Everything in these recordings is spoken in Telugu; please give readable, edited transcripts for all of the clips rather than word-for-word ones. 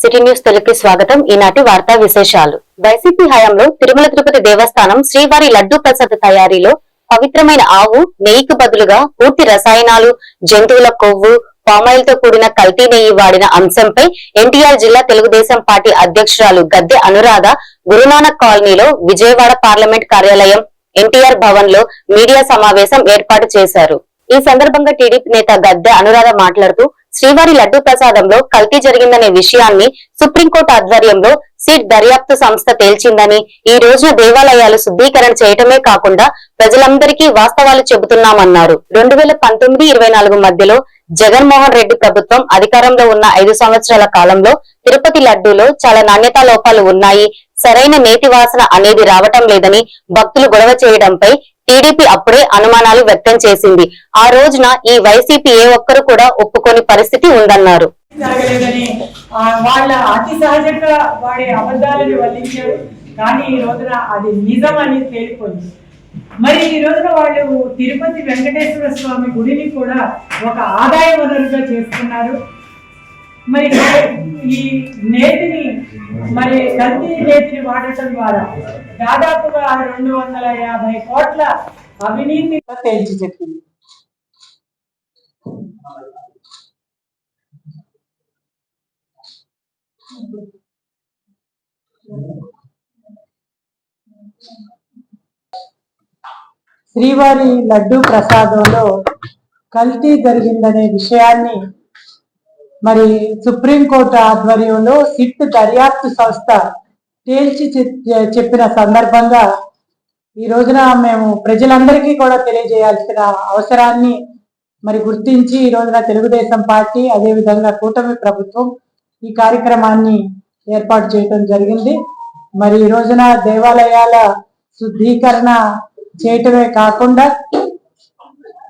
సిటీ న్యూస్ తెలుగుకి స్వాగతం. ఈనాటి వార్తా విశేషాలు. వైసీపీ హయాంలో తిరుమల తిరుపతి దేవస్థానం శ్రీవారి లడ్డూ ప్రసాద తయారీలో పవిత్రమైన ఆవు నెయ్యికి బదులుగా పూర్తి రసాయనాలు, జంతువుల కొవ్వు, పామాయిల్ తో కూడిన కల్తీ నెయ్యి వాడిన అంశంపై ఎన్టీఆర్ జిల్లా తెలుగుదేశం పార్టీ అధ్యక్షురాలు గద్దె అనురాధ గురునానక్ కాలనీలో విజయవాడ పార్లమెంట్ కార్యాలయం ఎన్టీఆర్ భవన్ లో మీడియా సమావేశం ఏర్పాటు చేశారు. ఈ సందర్భంగా టీడీపీ నేత గద్దె అనురాధ మాట్లాడుతూ శ్రీవారి లడ్డూ ప్రసాదంలో కల్తీ జరిగిందనే విషయాన్ని సుప్రీంకోర్టు ఆధ్వర్యంలో సిట్ దర్యాప్తు సంస్థ తేల్చిందని, ఈ రోజున దేవాలయాలు శుద్ధీకరణ చేయటమే కాకుండా ప్రజలందరికీ వాస్తవాలు చెబుతున్నామన్నారు. 2019-24 మధ్యలో జగన్మోహన్ రెడ్డి ప్రభుత్వం అధికారంలో ఉన్న 5 సంవత్సరాల కాలంలో తిరుపతి లడ్డూలో చాలా నాణ్యతా లోపాలు ఉన్నాయి, సరైన నేతి వాసన అనేది రావటం లేదని భక్తులు గొడవ చేయడంపై టీడీపీ అప్పుడే అనుమానాలు వ్యక్తం చేసింది. ఆ రోజున ఈ వైసీపీ ఏ ఒక్కరు కూడా ఒప్పుకోని పరిస్థితి ఉందన్నారు. వాళ్ళ అతి సహజంగా వాడే అబద్ధాలను వల్లించారు, కానీ ఈ రోజున అది నిజం అని తేలిపోయింది. మరి ఈ రోజున వాళ్ళు తిరుపతి వెంకటేశ్వర స్వామి గుడిని కూడా ఒక ఆదాయ వనరుగా చేసుకున్నారు. మరి ఈ నేతిని మరి కల్తీ నేతిని వాడటం ద్వారా దాదాపుగా 250 కోట్ల అవినీతి తేల్చి చెప్పింది. శ్రీవారి లడ్డూ ప్రసాదంలో కల్తీ జరిగిందనే విషయాన్ని మరి సుప్రీంకోర్టు ఆధ్వర్యంలో సిట్ దర్యాప్తు సంస్థ తేల్చి చెప్పిన సందర్భంగా ఈ రోజున మేము ప్రజలందరికీ కూడా తెలియజేయాల్సిన అవసరాన్ని మరి గుర్తించి ఈ రోజున తెలుగుదేశం పార్టీ అదేవిధంగా కూటమి ప్రభుత్వం ఈ కార్యక్రమాన్ని ఏర్పాటు చేయడం జరిగింది. మరి ఈ రోజున దేవాలయాల శుద్ధీకరణ చేయటమే కాకుండా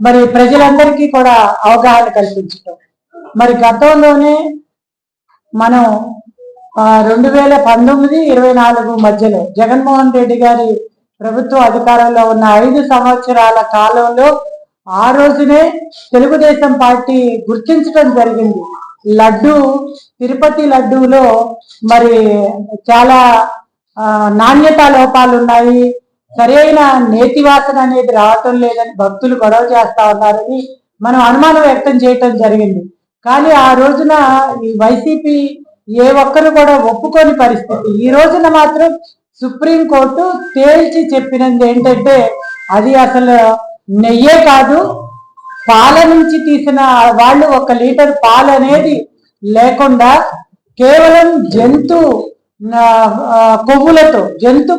మరి ప్రజలందరికీ కూడా అవగాహన కల్పించటం. మరి గతంలోనే మనం 2019-24 మధ్యలో జగన్మోహన్ రెడ్డి గారి ప్రభుత్వ అధికారంలో ఉన్న 5 సంవత్సరాల కాలంలో ఆ రోజునే తెలుగుదేశం పార్టీ గుర్తించడం జరిగింది. లడ్డు తిరుపతి లడ్డూలో మరి చాలా నాణ్యతా లోపాలు ఉన్నాయి, సరైన నేతి వాసన అనేది రావటం లేదని భక్తులు గొడవ చేస్తా ఉన్నారని మనం అనుమానం వ్యక్తం చేయటం జరిగింది. కానీ ఆ రోజున ఈ వైసీపీ ఏ ఒక్కరు కూడా ఒప్పుకోని పరిస్థితి. ఈ రోజున మాత్రం సుప్రీంకోర్టు తేల్చి చెప్పినది ఏంటంటే అది అసలు నెయ్యే కాదు, పాల నుంచి తీసిన వాళ్ళు 1 లీటర్ పాలు అనేది లేకుండా కేవలం జంతు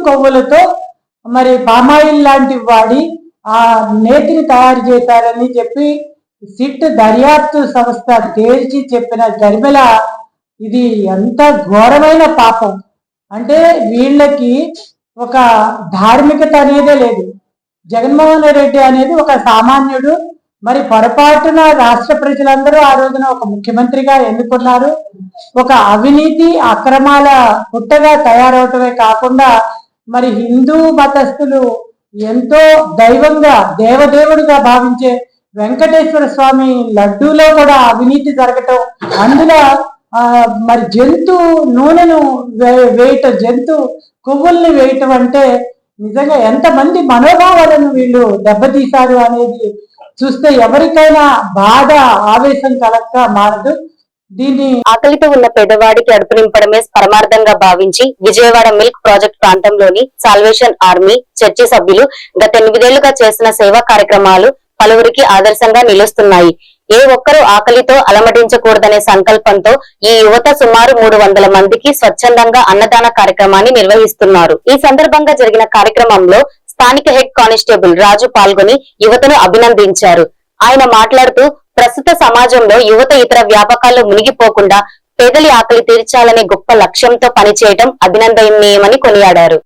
కొవ్వులతో మరి పామాయిల్ లాంటివి వాడి ఆ నేతిని తయారు చేశారని చెప్పి సిట్ దర్యాప్తు సంస్థ తేల్చి చెప్పిన గరిమెల ఇది ఎంత ఘోరమైన పాపం అంటే వీళ్ళకి ఒక ధార్మికత అనేదే లేదు. జగన్మోహన్ రెడ్డి అనేది ఒక సామాన్యుడు. మరి పొరపాటున రాష్ట్ర ప్రజలందరూ ఆ రోజున ఒక ముఖ్యమంత్రిగా ఎన్నుకున్నారు. ఒక అవినీతి అక్రమాల పుట్టగా తయారవటమే కాకుండా మరి హిందూ మతస్థులు ఎంతో దైవంగా దేవదేవుడిగా భావించే వెంకటేశ్వర స్వామి లడ్డూలో కూడా అవినీతి జరగటం, అందులో మరి జంతు నూనెను వేయటం, జంతు కొవ్వుల్ని వేయటం అంటే నిజంగా ఎంతమంది మనోభావాలను వీళ్ళు దెబ్బతీశారు అనేది చూస్తే ఎవరికైనా బాధ ఆవేశం కలక్క మారదు. దీన్ని ఆకలితో ఉన్న పేదవాడికి అడుపు నింపడమే పరమార్థంగా భావించి విజయవాడ మిల్క్ ప్రాజెక్ట్ ప్రాంతంలోని సాల్వేషన్ ఆర్మీ చర్చి సభ్యులు గత 8 ఏళ్లుగా చేసిన సేవా కార్యక్రమాలు పలువురికి ఆదర్శంగా నిలుస్తున్నాయి. ఏ ఒక్కరూ ఆకలితో అలమటించకూడదనే సంకల్పంతో ఈ యువత సుమారు 300 మందికి స్వచ్ఛందంగా అన్నదాన కార్యక్రమాన్ని నిర్వహిస్తున్నారు. ఈ సందర్భంగా జరిగిన కార్యక్రమంలో స్థానిక హెడ్ కానిస్టేబుల్ రాజు పాల్గొని యువతను అభినందించారు. ఆయన మాట్లాడుతూ ప్రస్తుత సమాజంలో యువత ఇతర వ్యాపకాల్లో మునిగిపోకుండా పేదలి ఆకలి తీర్చాలనే గొప్ప లక్ష్యంతో పనిచేయడం అభినందనీయమని కొనియాడారు.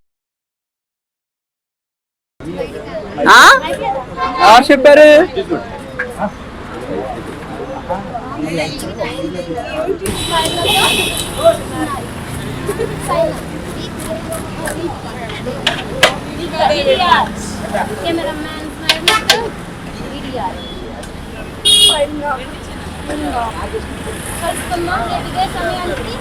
చెప్పారు కలుసుకుందాం రేపు ఇదే సమయానికి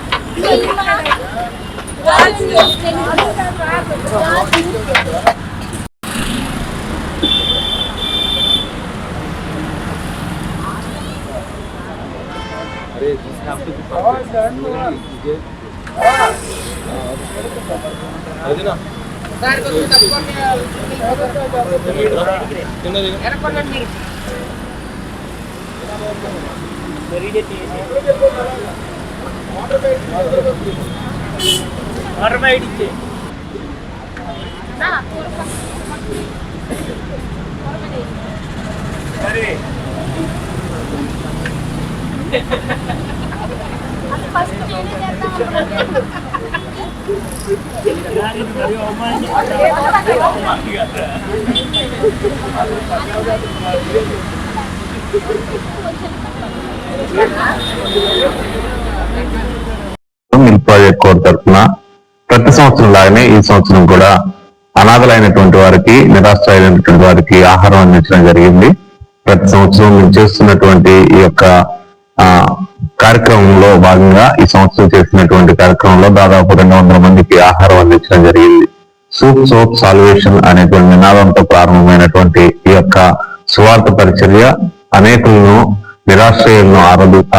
మిల్క్ ప్రాజెక్ట్ కోర్ తరఫున ప్రతి సంవత్సరం లాగానే ఈ సంవత్సరం కూడా అనాథలైనటువంటి వారికి, నిరాశ్రయులైనటువంటి వారికి ఆహారం అందించడం జరిగింది. ప్రతి సంవత్సరం మేము చేస్తున్నటువంటి ఈ యొక్క కార్యక్రమంలో భాగంగా ఈ సంవత్సరం చేసినటువంటి కార్యక్రమంలో దాదాపు 200 మందికి ఆహారం అందించడం జరిగింది. సూప్ సోప్ సాల్వేషన్ అనేటువంటి నినాదంతో ప్రారంభమైనటువంటి ఈ యొక్క స్వార్థ పరిచర్య అనేకులను, నిరాశ్రయులను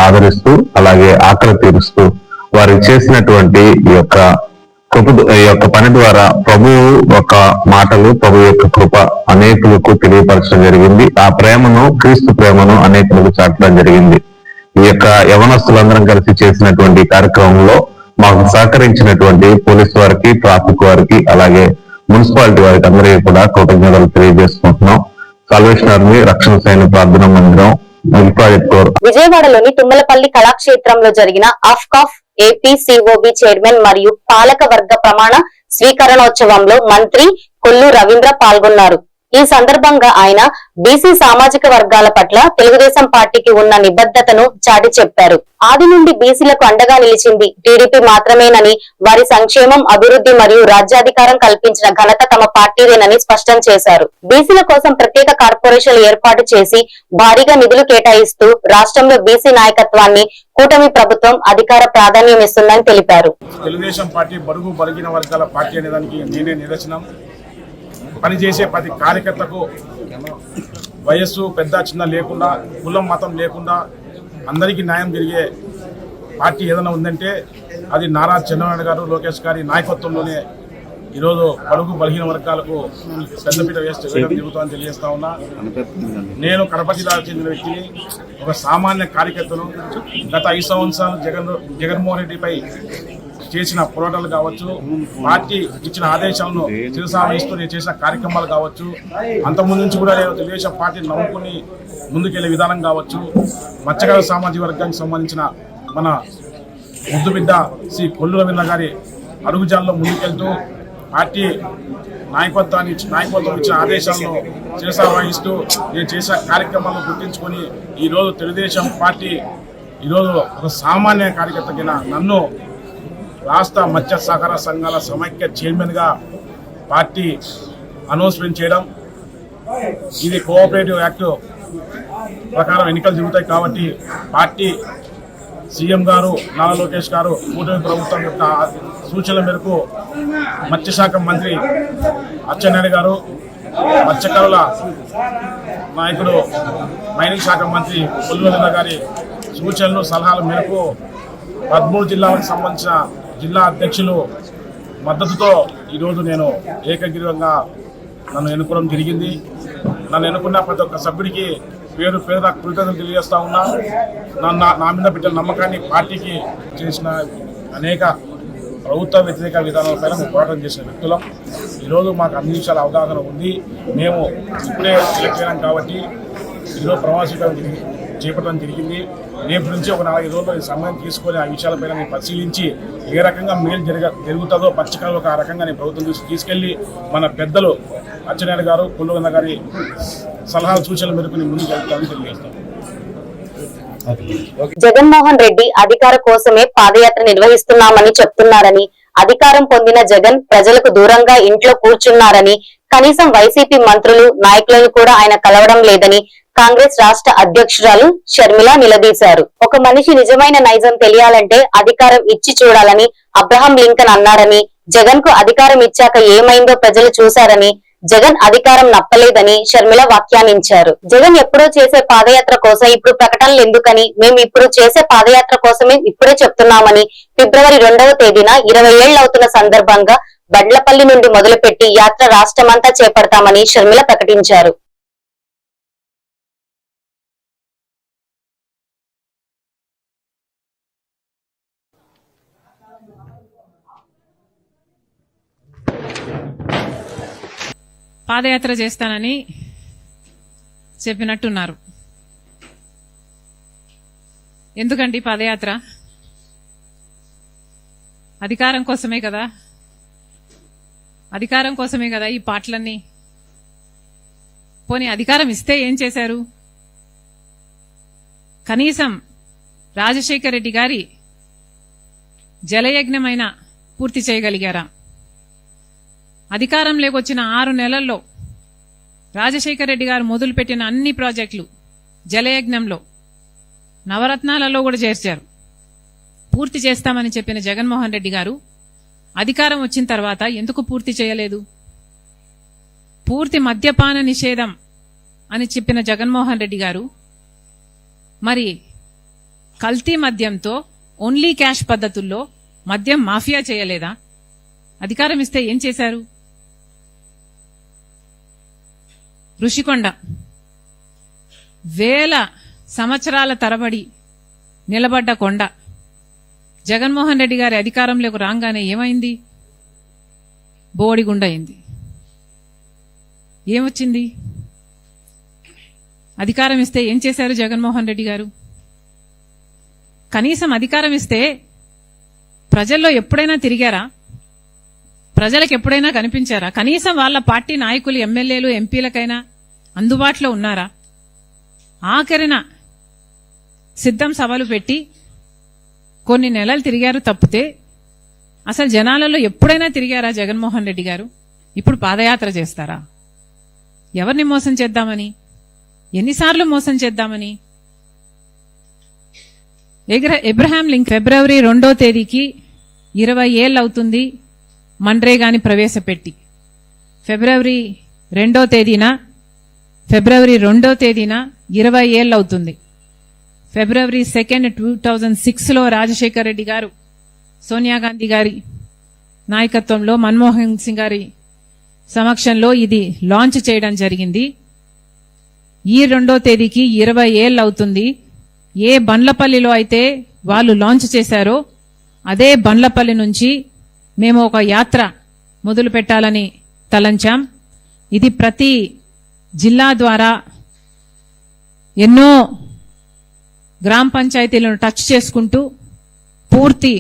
ఆదరిస్తూ అలాగే ఆకలి తీరుస్తూ వారికి చేసినటువంటి ఈ యొక్క పని ద్వారా ప్రభువు యొక్క మాటలు, ప్రభు యొక్క కృప అనేకులకు తెలియపరచడం జరిగింది. ఆ ప్రేమను, క్రీస్తు ప్రేమను అనేకులకు చాటడం జరిగింది. ఈ యొక్క యవనస్తులందరం కలిసి చేసినటువంటి కార్యక్రమంలో మాకు సహకరించినటువంటి పోలీసు వారికి, ట్రాఫిక్ వారికి, అలాగే మున్సిపాలిటీ వారికి అందరికీ కూడా కృతజ్ఞతలు తెలియజేసుకుంటున్నాం. సాల్వేషన్ ఆర్మీ, రక్షణ సైనిక ప్రార్థనా మందిరం, మిల్క్ ప్రాజెక్ట్ కోర్. విజయవాడలోని తుమ్మలపల్లి కళాక్షేత్రంలో జరిగిన ఆఫ్కాఫ్ ఏపీసీఓబి చైర్మన్ మరియు పాలక వర్గ ప్రమాణ స్వీకరణోత్సవంలో మంత్రి కొల్లు రవీంద్ర పాల్గొన్నారు. ఈ సందర్భంగా ఆయన బీసీ సామాజిక వర్గాల పట్ల తెలుగుదేశం పార్టీకి ఉన్న నిబద్ధతను చాటి చెప్పారు. ఆది నుండి బీసీలకు అండగా నిలిచింది టీడీపీ మాత్రమేనని, వారి సంక్షేమం, అభివృద్ధి మరియు రాజ్యాధికారం కల్పించిన ఘనత తమ పార్టీదేనని స్పష్టం చేశారు. బీసీల కోసం ప్రత్యేక కార్పొరేషన్లు ఏర్పాటు చేసి భారీగా నిధులు కేటాయిస్తూ రాష్ట్రంలో బీసీ నాయకత్వాన్ని కూటమి ప్రభుత్వం అధికార ప్రాధాన్యం ఇస్తుందని తెలిపారు. తెలుగుదేశం పార్టీ బడుగు బలిగిన వర్గాల పార్టీ అనేదానికి నేనే నిదర్శనం. పనిచేసే ప్రతి కార్యకర్తకు వయస్సు పెద్ద చిన్న లేకుండా, కులం మతం లేకుండా అందరికీ న్యాయం జరిగే పార్టీ ఏదైనా ఉందంటే అది నారా చంద్రబాబు గారు, లోకేష్ గారి నాయకత్వంలోనే ఈరోజు బడుగు బలహీన వర్గాలకు పెద్దపీట వేయడం జరుగుతుందని తెలియజేస్తా ఉన్నా. నేను కడప జిల్లాకు చెందిన వ్యక్తిని, ఒక సామాన్య కార్యకర్తను. గత 5 సంవత్సరాలు జగన్మోహన్ రెడ్డిపై చేసిన పోరాటాలు కావచ్చు, పార్టీ ఇచ్చిన ఆదేశాలను శిరసావహిస్తూ నేను చేసిన కార్యక్రమాలు కావచ్చు, అంతకుముందు నుంచి కూడా నేను తెలుగుదేశం పార్టీని నమ్ముకుని ముందుకెళ్లే విధానం కావచ్చు, మత్స్యకార సామాజిక వర్గానికి సంబంధించిన మన ముద్దుబిడ్డ శ్రీ కొల్లు రవీంద్ర గారి అడుగుజాల్లో ముందుకెళ్తూ పార్టీ నాయకత్వం ఇచ్చిన ఆదేశాలను శిరసావహిస్తూ నేను చేసిన కార్యక్రమాలను గుర్తించుకొని ఈరోజు తెలుగుదేశం పార్టీ ఈరోజు ఒక సామాన్య కార్యకర్త కింద నన్ను రాష్ట్ర మత్స్య సహకార సంఘాల సమైక్య చైర్మన్గా పార్టీ అనౌన్స్మెంట్ చేయడం, ఇది కోఆపరేటివ్ యాక్ట్ ప్రకారం ఎన్నికలు జరుగుతాయి కాబట్టి పార్టీ సీఎం గారు నారా లోకేష్ గారు కూటమి ప్రభుత్వం యొక్క సూచనల మేరకు మత్స్యశాఖ మంత్రి అచ్చెన్నాయుడు గారు, మత్స్యకారుల నాయకుడు మైనింగ్ శాఖ మంత్రి కొల్లు రవీంద్ర గారి సూచనలు, సలహాల మేరకు 13 జిల్లాలకు సంబంధించిన జిల్లా అధ్యక్షులు మద్దతుతో ఈరోజు నేను ఏకగ్రీవంగా నన్ను ఎన్నుకోవడం జరిగింది. నన్ను ఎన్నుకున్న ప్రతి ఒక్క సభ్యుడికి పేరు పేరున కృతజ్ఞతలు తెలియజేస్తా ఉన్నా. నా మీద పెట్టిన నమ్మకాన్ని, పార్టీకి చేసిన అనేక ప్రభుత్వ వ్యతిరేక విధానాలపైన మేము పోరాటం చేసిన వ్యక్తులం. ఈరోజు మాకు అన్ని విషయాల అవగాహన ఉంది. మేము ఇప్పుడే సెలెక్ట్ అయినాం కాబట్టి ఈరోజు ప్రవాసీకరణ చేపట్టడం జరిగింది. రేపు నుంచి ఒక 4 రోజుల్లో ఈ సమయం తీసుకొని ఆ విషయాలపైన నేను పరిశీలించి ఏ రకంగా మేలు జరుగుతుందో పచ్చికల్లో ఒక రకంగా నేను ప్రభుత్వం తీసుకెళ్లి మన పెద్దలు అచ్చెన్నాయుడు గారు, కొల్లు గారి సలహాల సూచనల మేరకు నేను ముందుకు వెళ్తానని తెలియజేస్తాను. జగన్మోహన్ రెడ్డి అధికార కోసమే పాదయాత్ర నిర్వహిస్తున్నామని చెప్తున్నారని, అధికారం పొందిన జగన్ ప్రజలకు దూరంగా ఇంట్లో కూర్చున్నారని, కనీసం వైసీపీ మంత్రులు, నాయకులను కూడా ఆయన కలవడం లేదని కాంగ్రెస్ రాష్ట్ర అధ్యక్షురాలు షర్మిల నిలదీశారు. ఒక మనిషి నిజమైన నైజం తెలియాలంటే అధికారం ఇచ్చి చూడాలని అబ్రహాం లింకన్ అన్నారని, జగన్ కు అధికారం ఇచ్చాక ఏమైందో ప్రజలు చూశారని, జగన్ అధికారం నప్పలేదని షర్మిల వ్యాఖ్యానించారు. జగన్ ఎప్పుడో చేసే పాదయాత్ర కోసం ఇప్పుడు ప్రకటనలు ఎందుకని, మేము ఇప్పుడు చేసే పాదయాత్ర కోసమే ఇప్పుడే చెప్తున్నామని ఫిబ్రవరి 2వ తేదీన 20 ఏళ్లు అవుతున్న సందర్భంగా బండ్లపల్లి నుండి మొదలుపెట్టి యాత్ర రాష్ట్రమంతా చేపడతామని షర్మిల ప్రకటించారు. పాదయాత్ర చేస్తానని చెప్పినట్టున్నారు. ఎందుకండి పాదయాత్ర? అధికారం కోసమే కదా, అధికారం కోసమే కదా ఈ పాటలన్నీ. పోనీ అధికారం ఇస్తే ఏం చేశారు? కనీసం రాజశేఖర రెడ్డి గారి జలయజ్ఞమైనా పూర్తి చేయగలిగారా? అధికారం లేకొచ్చిన 6 నెలల్లో రాజశేఖర రెడ్డి గారు మొదలుపెట్టిన అన్ని ప్రాజెక్టులు జలయజ్ఞంలో నవరత్నాలలో కూడా చేర్చారు. పూర్తి చేస్తామని చెప్పిన జగన్మోహన్ రెడ్డి గారు అధికారం వచ్చిన తర్వాత ఎందుకు పూర్తి చేయలేదు? పూర్తి మద్యపాన నిషేధం అని చెప్పిన జగన్మోహన్ రెడ్డి గారు మరి కల్తీ మద్యంతో ఓన్లీ క్యాష్ పద్ధతుల్లో మద్యం మాఫియా చేయలేదా? అధికారం ఇస్తే ఏం చేశారు? ఋషికొండ వేల సంవత్సరాల తరబడి నిలబడ్డ కొండ జగన్మోహన్ రెడ్డి గారి అధికారంలోకి రాగానే ఏమైంది? బోడిగుండ అయింది. ఏమొచ్చింది? అధికారం ఇస్తే ఏం చేశారు జగన్మోహన్ రెడ్డి గారు? కనీసం అధికారం ఇస్తే ప్రజల్లో ఎప్పుడైనా తిరిగారా? ప్రజలకు ఎప్పుడైనా కనిపించారా? కనీసం వాళ్ళ పార్టీ నాయకులు, ఎమ్మెల్యేలు, ఎంపీలకైనా అందుబాటులో ఉన్నారా? ఆఖరిన సిద్ధం సభలు పెట్టి కొన్ని నెలలు తిరిగారు తప్పితే అసలు జనాలలో ఎప్పుడైనా తిరిగారా జగన్మోహన్ రెడ్డి గారు? ఇప్పుడు పాదయాత్ర చేస్తారా? ఎవరిని మోసం చేద్దామని? ఎన్నిసార్లు మోసం చేద్దామని? ఎబ్రహాం లింకన్ ఫిబ్రవరి 2వ తేదీకి 20 ఏళ్ళు అవుతుంది మన్రేగాని ప్రవేశపెట్టి. ఫిబ్రవరి 2వ తేదీన 20 ఏళ్ళు అవుతుంది. ఫిబ్రవరి 2, 2006లో రాజశేఖర్ రెడ్డి గారు సోనియా గాంధీ గారి నాయకత్వంలో మన్మోహన్ సింగ్ గారి సమక్షంలో ఇది లాంచ్ చేయడం జరిగింది. ఈ 2వ తేదీకి 20 ఏళ్ళు అవుతుంది. ఏ బండ్లపల్లిలో అయితే వాళ్ళు లాంచ్ చేశారో అదే బండ్లపల్లి నుంచి మేము ఒక యాత్ర మొదలు పెట్టాలని తలంచాం. ఇది ప్రతి జిల్లా ద్వారా ఎన్నో గ్రామ పంచాయతీలను టచ్ చేసుకుంటూ పూర్తి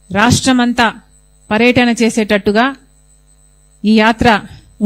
రాష్ట్రమంతా పర్యటన చేసేటట్టుగా ఈ యాత్ర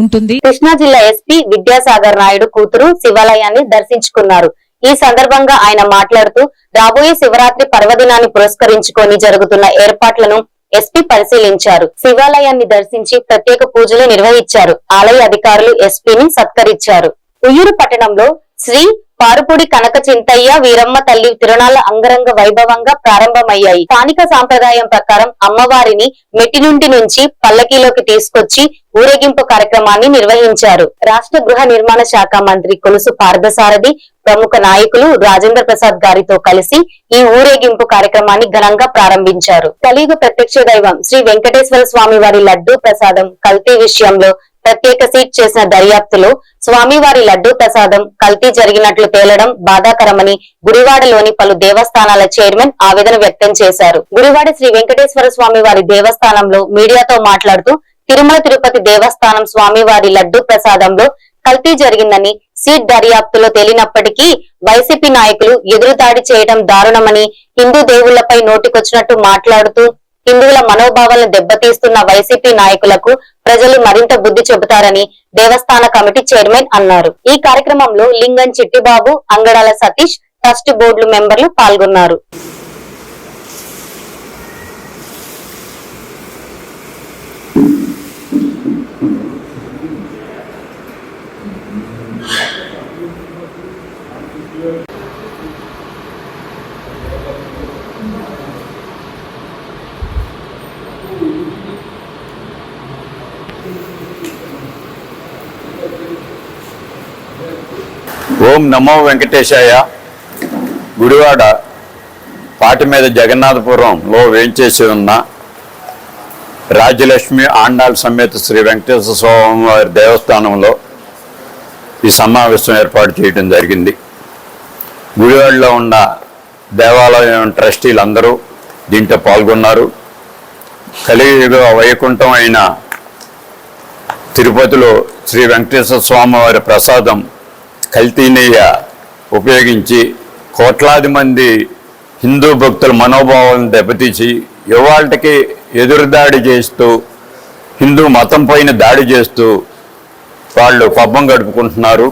ఉంటుంది. కృష్ణా జిల్లా ఎస్పీ విద్యాసాగర్ నాయుడు కూతురు శివాలయాన్ని దర్శించుకున్నారు. ఈ సందర్భంగా ఆయన మాట్లాడుతూ రాబోయే శివరాత్రి పర్వదినాన్ని పురస్కరించుకొని జరుగుతున్న ఏర్పాట్లను ఎస్పీ పరిశీలించారు. శివాలయాన్ని దర్శించి ప్రత్యేక పూజలు నిర్వహించారు. ఆలయ అధికారులు ఎస్పీని సత్కరించారు. ఉయ్యూరు పట్టణంలో శ్రీ పారుపూడి కనక చింతయ్య వీరమ్మ తల్లి తిరునాళ్ల అంగరంగ వైభవంగా ప్రారంభమయ్యాయి. స్థానిక సాంప్రదాయం ప్రకారం అమ్మవారిని మెట్టినుంటి నుంచి పల్లకీలోకి తీసుకొచ్చి ఊరేగింపు కార్యక్రమాన్ని నిర్వహించారు. రాష్ట్ర గృహ నిర్మాణ శాఖ మంత్రి కొలుసు పార్థసారథి, ప్రముఖ నాయకులు రాజేంద్ర ప్రసాద్ గారితో కలిసి ఈ ఊరేగింపు కార్యక్రమాన్ని ఘనంగా ప్రారంభించారు. కలియుగ ప్రత్యక్ష దైవం శ్రీ వెంకటేశ్వర స్వామి వారి లడ్డూ ప్రసాదం కల్తీ విషయంలో ప్రత్యేక సీట్ చేసిన దర్యాప్తులో స్వామివారి లడ్డూ ప్రసాదం కల్తీ జరిగినట్లు తేలడం బాధాకరమని గుడివాడలోని పలు దేవస్థానాల చైర్మన్ ఆవేదన వ్యక్తం చేశారు. గుడివాడ శ్రీ వెంకటేశ్వర స్వామి వారి దేవస్థానంలో మీడియాతో మాట్లాడుతూ తిరుమల తిరుపతి దేవస్థానం స్వామివారి లడ్డూ ప్రసాదంలో కల్తీ జరిగిందని సీట్ దర్యాప్తులో తేలినప్పటికీ వైసీపీ నాయకులు ఎదురుదాడి చేయడం దారుణమని, హిందూ దేవుళ్లపై నోటికొచ్చినట్టు మాట్లాడుతూ హిందువుల మనోభావాలను దెబ్బతీస్తున్న వైసీపీ నాయకులకు ప్రజలు మరింత బుద్ధి చెబుతారని దేవస్థాన కమిటీ చైర్మన్ అన్నారు. ఈ కార్యక్రమంలో లింగం చిట్టిబాబు, అంగడాల సతీష్, ట్రస్ట్ బోర్డు మెంబర్లు పాల్గొన్నారు. ఓం నమో వెంకటేశాయ. గుడివాడ పాటి మీద జగన్నాథపురంలో వేంచేసి ఉన్న రాజ్యలక్ష్మి ఆండాళ్ సమేత శ్రీ వెంకటేశ్వర స్వామి వారి దేవస్థానంలో ఈ సమావేశం ఏర్పాటు చేయడం జరిగింది. గుడివాడలో ఉన్న దేవాలయం ట్రస్టీలందరూ దీంట్లో పాల్గొన్నారు. కలియుగ వైకుంఠం అయిన తిరుపతిలో శ్రీ వెంకటేశ్వర స్వామి వారి ప్రసాదం కల్తీ నెయ్యి ఉపయోగించి కోట్లాది మంది హిందూ భక్తుల మనోభావాలను దెబ్బతీసి ఇవాళకి ఎదురుదాడి చేస్తూ హిందూ మతం పైన దాడి చేస్తూ వాళ్ళు పబ్బం గడుపుకుంటున్నారు.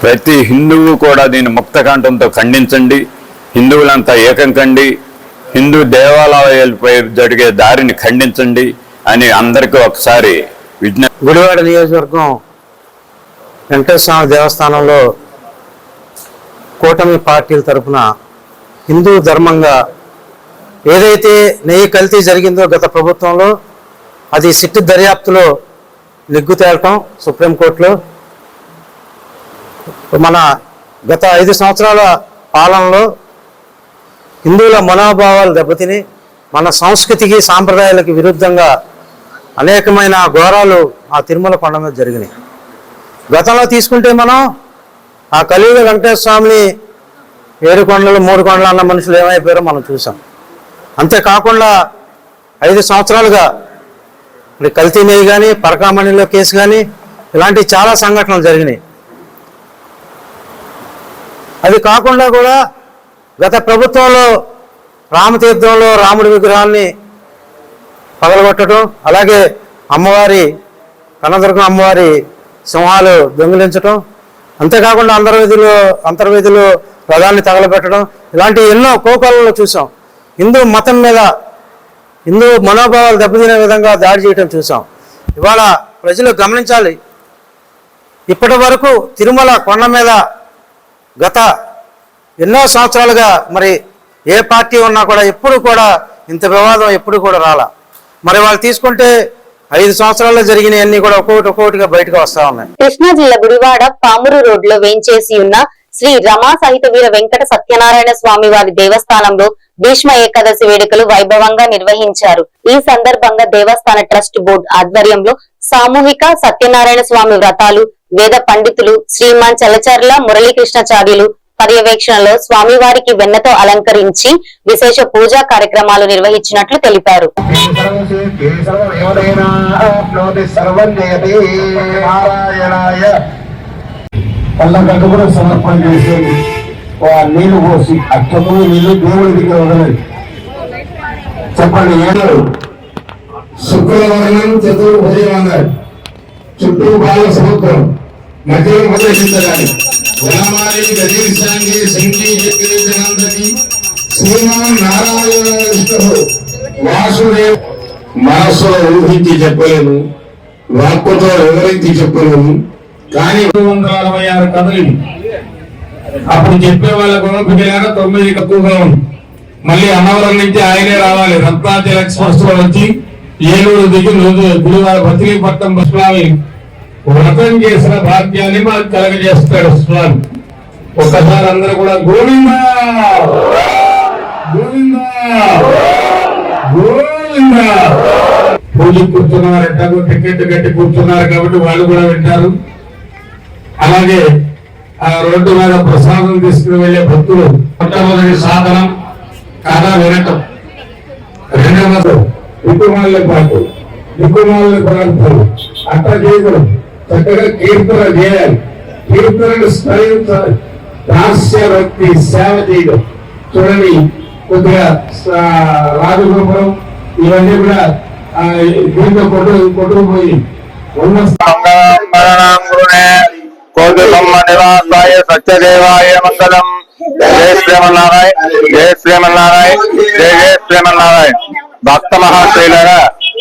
ప్రతి హిందువు కూడా దీన్ని ముక్తకంఠంతో ఖండించండి. హిందువులంతా ఏకం కండి. హిందూ దేవాలయాలపై జరిగే దారిని ఖండించండి అని అందరికీ ఒకసారి విజ్ఞప్తి. గుడివాడ నియోజకవర్గం వెంకటేశ్వర స్వామి దేవస్థానంలో కూటమి పార్టీల తరఫున హిందూ ధర్మంగా ఏదైతే నెయ్యి కల్తీ జరిగిందో గత ప్రభుత్వంలో అది సిట్టు దర్యాప్తులో నిగ్గు తేలటం సుప్రీంకోర్టులో మన గత 5 సంవత్సరాల పాలనలో హిందువుల మనోభావాలు దెబ్బతిని మన సంస్కృతికి సాంప్రదాయాలకు విరుద్ధంగా అనేకమైన ఘోరాలు ఆ తిరుమల కొండ మీద జరిగినాయి. గతంలో తీసుకుంటే మనం ఆ కలియుగ వెంకటేశ్వర స్వామిని 7 కొండలు 3 కొండలు అన్న మనుషులు ఏమైపోయారో మనం చూసాం. అంతేకాకుండా 5 సంవత్సరాలుగా మరి కల్తీ నెయ్యి కానీ పరకామణిలో కేసు కానీ ఇలాంటి చాలా సంఘటనలు జరిగినాయి. అది కాకుండా కూడా గత ప్రభుత్వంలో రామతీర్థంలో రాముడి విగ్రహాన్ని పగలగొట్టడం, అలాగే అమ్మవారి కనదుర్గం అమ్మవారి సింహాలు దొంగిలించడం, అంతేకాకుండా అంతర్వేదిలో రథాన్ని తగలబెట్టడం, ఇలాంటి ఎన్నో కోపాలలో చూసాం. హిందూ మతం మీద హిందూ మనోభావాలు దెబ్బతినే విధంగా దాడి చేయడం చూసాం. ఇవాళ ప్రజలు గమనించాలి, ఇప్పటి వరకు తిరుమల కొండ మీద గత ఎన్నో సంవత్సరాలుగా మరి ఏ పార్టీ ఉన్నా కూడా ఎప్పుడు కూడా ఇంత వివాదం ఎప్పుడు కూడా రాలా. మరి వాళ్ళు తీసుకుంటే 5 సంవత్సరాల్లో జరిగినవన్నీ కూడా ఒక్కొక్కటిగా బయటకు వస్తా ఉన్నాయి. కృష్ణా జిల్లా గుడివాడ పామురు రోడ్లో వేంచేసి ఉన్న శ్రీ రమా సహిత వీర వెంకట సత్యనారాయణ స్వామి వారి దేవస్థానంలో భీష్మ ఏకాదశి వేడుకలు వైభవంగా నిర్వహించారు. ఈ సందర్భంగా దేవస్థాన ట్రస్ట్ బోర్డు ఆధ్వర్యంలో సామూహిక సత్యనారాయణ స్వామి వ్రతాలు వేద పండితులు శ్రీమాన్ చలచర్ల మురళీకృష్ణాచార్యులు పర్యవేక్షణలో స్వామివారికి వెన్నతో అలంకరించి విశేష పూజా కార్యక్రమాలు నిర్వహించినట్లు తెలిపారు. సమర్పణ చేసేది నీళ్లు పోసి అక్షము నీళ్లు దేవుడి దగ్గర వదలదు. చెప్పండి. ఏడు శుక్రవర్ణం చతుర్భుజం చుట్టూ బాల సముద్రం మధ్యలో ప్రవేశించగాలి వనమాలి గజీర్షాంగి శంకి జనందకి శ్రీమాన్ నారాయణ విష్ణు వాసుదేవ్. మనస్సులో ఊహించి చెప్పలేము, వాక్కుతో వివరించి చెప్పలేము. కానీ 266 కథలు అప్పుడు చెప్పే వాళ్ళ గుణపిల్లాగా 9 తక్కువగా ఉంది. మళ్ళీ అన్నవరం నుంచి ఆయనే రావాలి. రత్నాచల ఎక్స్ప్రెస్ లో వచ్చి ఏలూరు దిగి గుడివాడ బతిలీపట్నం స్వామి వ్రతం చేసిన భాగ్యాన్ని మనకు కలగజేస్తాడు స్వామి. ఒక్కసారి అందరూ కూడా గోవింద గోవింద గోవింద. పూజకి కూర్చున్నారంట, టికెట్ కట్టి కూర్చున్నారు కాబట్టి వాళ్ళు కూడా వింటారు. అలాగే ఆ రోడ్డు మీద ప్రసాదం తీసుకుని వెళ్లే భక్తులు మొట్టమొదటి సాధనం కథ వినటం, రెండవది దిక్కుమాల పాటు దిక్కుమాల ప్రాంతాలు అట్లా చేయడం, చక్కగా కీర్తన చేయాలి, కీర్తనను స్మరించాలి, దాస్య భక్తి సేవ చేయడం. చూడండి, కొద్దిగా రాజగోపురం ఇవన్నీ కూడా దీంతో కొట్టుకుపోయి ఉన్న నివాసాయ సత్యదేవాయ మంగళం. జయ శ్రీమన్నారాయణ, జయ శ్రీమన్నారాయణ, జయ జయ శ్రీమన్నారాయణ. భక్త మహాశైలగా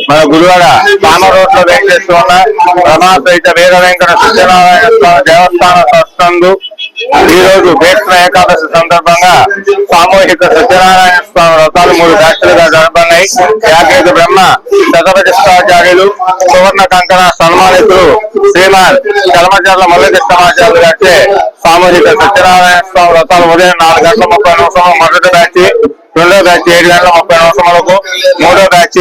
మన గురువాడ పామ రోడ్లో వెంకటేశ్వర రమా సహిత వీర వెంకట సత్యనారాయణ స్వామి దేవస్థాన ట్రస్ట్ ఈ రోజు జ్యేష్ఠ ఏకాదశి సందర్భంగా సామూహిక సత్యనారాయణ స్వామి వ్రతాలు 3 బ్యాచ్లుగా జరపన్నాయి. యాకేత బ్రహ్మ శతపతిష్టాచార్యులు సువర్ణ కంకణ సన్మానితులు శ్రీమాన్ కలమచర్ల మల్లికృష్ణమాచార్యులు గారిచే సామూహిక సత్యనారాయణ స్వామి వ్రతాలు ఉదయం 4 గంటల 30 నిమిషాలు మొదటి బ్యాచ్, రెండో బ్యాచ్ 7 గంటల 30 నిమిషాలకు, మూడో బ్యాచ్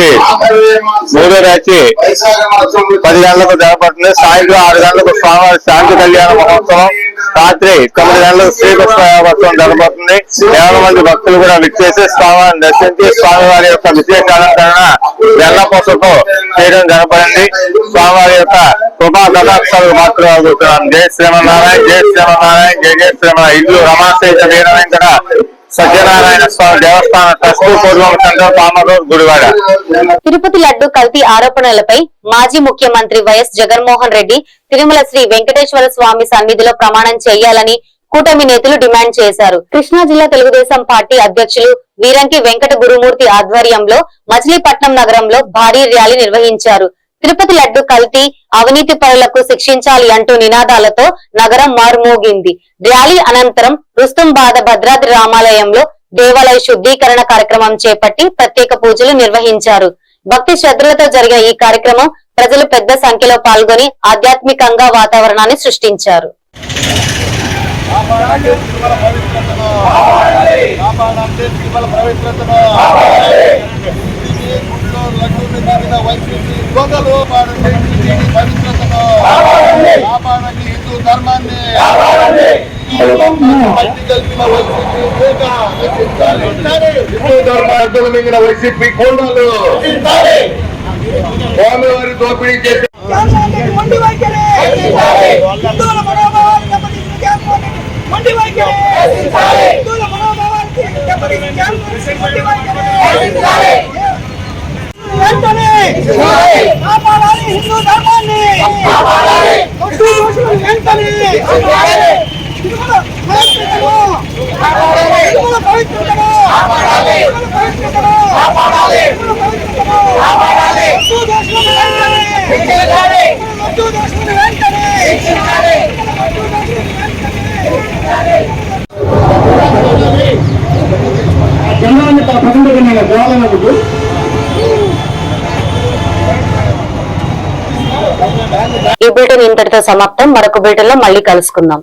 10 గంటలకు జరపడుతుంది. సాయంత్రం 6 గంటలకు స్వామివారి శాంతి కళ్యాణ మహోత్సవం, రాత్రి 9 గంటలకు శ్రీకృష్ణ మహోత్సవం జరపడుతుంది. 50 మంది భక్తులు కూడా విచ్చేసి స్వామివారిని దర్శించి స్వామివారి యొక్క విశేష అలంకరణ వెన్నపూసతో చేయడం జరపడింది. స్వామివారి యొక్క కృపా కటాక్షాలకు మాత్రం అవుతున్నాం. జయ శ్రీమన్నారాయణ, జయ శ్రీమన్నారాయణ, జయ జయ శ్రీమన్నారాయణ. ఇల్లు రమాశేష వీర వెంకట సత్యనారాయణ స్వామి దేవస్థాన ట్రస్ట్ పూర్వం సెంటర్ పామరు గుడివాడ. తిరుపతి లడ్డు కల్తీ ఆరోపణలపై మాజీ ముఖ్యమంత్రి వైఎస్ జగన్మోహన్ రెడ్డి తిరుమల శ్రీ వెంకటేశ్వర స్వామి సన్నిధిలో ప్రమాణం చేయాలని కూటమి నేతలు డిమాండ్ చేశారు. కృష్ణా జిల్లా తెలుగుదేశం పార్టీ అధ్యక్షులు వీరంకి వెంకట గురుమూర్తి ఆధ్వర్యంలో మచిలీపట్నం నగరంలో భారీ ర్యాలీ నిర్వహించారు. తిరుపతి లడ్డు కల్తీ అవినీతి పరులకు శిక్షించాలి అంటూ నినాదాలతో నగరం మారుమోగింది. ర్యాలీ అనంతరం రుస్తుంబాద భద్రాద్రి రామాలయంలో దేవాలయ శుద్ధీకరణ కార్యక్రమం చేపట్టి ప్రత్యేక పూజలు నిర్వహించారు. భక్తి శ్రద్ధలతో జరిగిన ఈ కార్యక్రమం ప్రజలు పెద్ద సంఖ్యలో పాల్గొని ఆధ్యాత్మికంగా వాతావరణాన్ని సృష్టించారు. హిందూ ధర్మాన్ని మింగిన వైసీపీ కోండాలు స్వామివారి దోపిడీ చేసి హిందూ ధర్మాన్ని ఈ బులెటిన్ ఇంతటితో సమాప్తం. మరొక బులెటిన్ లో మళ్ళీ కలుసుకుందాం.